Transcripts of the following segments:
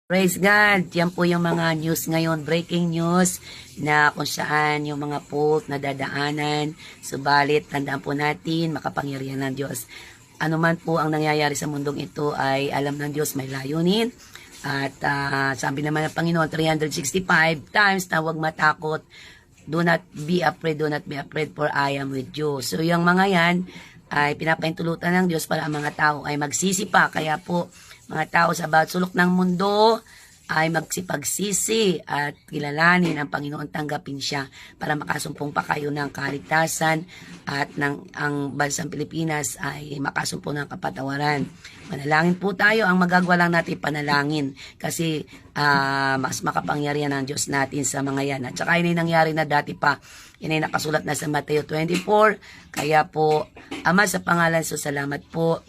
Praise God! Yan po yung mga news ngayon, breaking news na kung saan yung mga fault na dadaanan. Subalit, tandaan po natin, makapangyarihan ng Diyos. Ano man po ang nangyayari sa mundong ito ay alam ng Diyos may layunin. At sabi naman ng Panginoon, 365 times na huwag matakot. Do not be afraid, for I am with you. So yung mga yan ay pinapaintulutan ng Diyos para ang mga tao ay magsisipa. Kaya po, mga tao sa bawat sulok ng mundo ay magsipagsisi at kilalanin ang Panginoon, tanggapin siya para makasumpong pa kayo ng kaligtasan at ang bansang Pilipinas ay makasumpong ng kapatawaran. Manalangin po tayo, ang magagawa lang natin panalangin kasi mas makapangyarihan ang Diyos natin sa mga yan. At saka yun ay nangyari na dati pa, yun ay nakasulat na sa Mateo 24. Kaya po, Ama, sa pangalan so salamat po.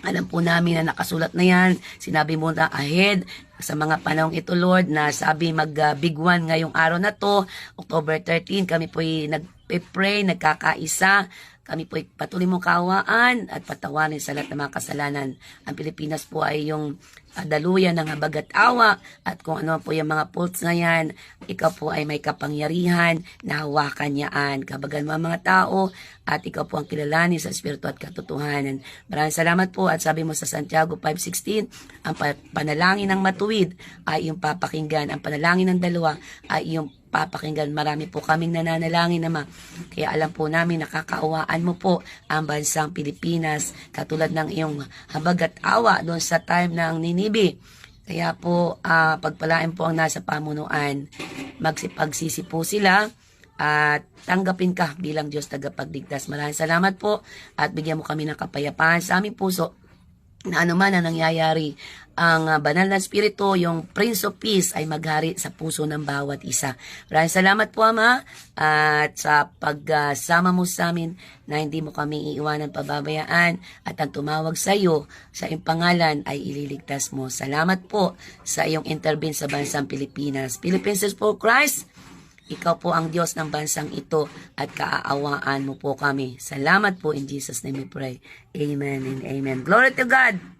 Alam po namin na nakasulat na yan. Sinabi mo na ahead sa mga panahong ito, Lord, na sabi big one ngayong araw na to, October 13, kami po'y nagpe-pray, nagkakaisa. Kami po'y patuloy mong kaawaan at patawarin sa lahat ng mga kasalanan. Ang Pilipinas po ay yung daluyan ng habag at awa, at kung ano po yung mga faults na yan, ikaw po ay may kapangyarihan na hawakan niyaan. Kabagan mo ang mga tao at ikaw po ang kilalanin sa Espiritu at katotohanan. Maraming salamat po, at sabi mo sa Santiago 5:16, ang panalangin ng matuwid ay yung papakinggan. Ang panalangin ng dalawa ay yung papakinggan. Marami po kaming nananalangin, Ama. Kaya alam po namin nakakaawaan mo po ang bansang Pilipinas katulad ng iyong habag at awa doon sa time ng Ninibe. Kaya po pagpalain po ang nasa pamunuan. Magsipagsisi po sila at tanggapin ka bilang Diyos tagapagligtas. Maraming salamat po at bigyan mo kami ng kapayapaan sa aming puso na anuman ang nangyayari, ang banal na spirito, yung Prince of Peace ay maghari sa puso ng bawat isa. Maraming salamat po, Ama, at sa pagsama mo sa amin na hindi mo kami iiwanan, pababayaan, at ang tumawag sa iyo sa iyong pangalan ay ililigtas mo. Salamat po sa iyong intervene sa bansang Pilipinas. Philippines for Christ, ikaw po ang Diyos ng bansang ito at kaaawaan mo po kami. Salamat po, in Jesus' name we pray. Amen and amen. Glory to God!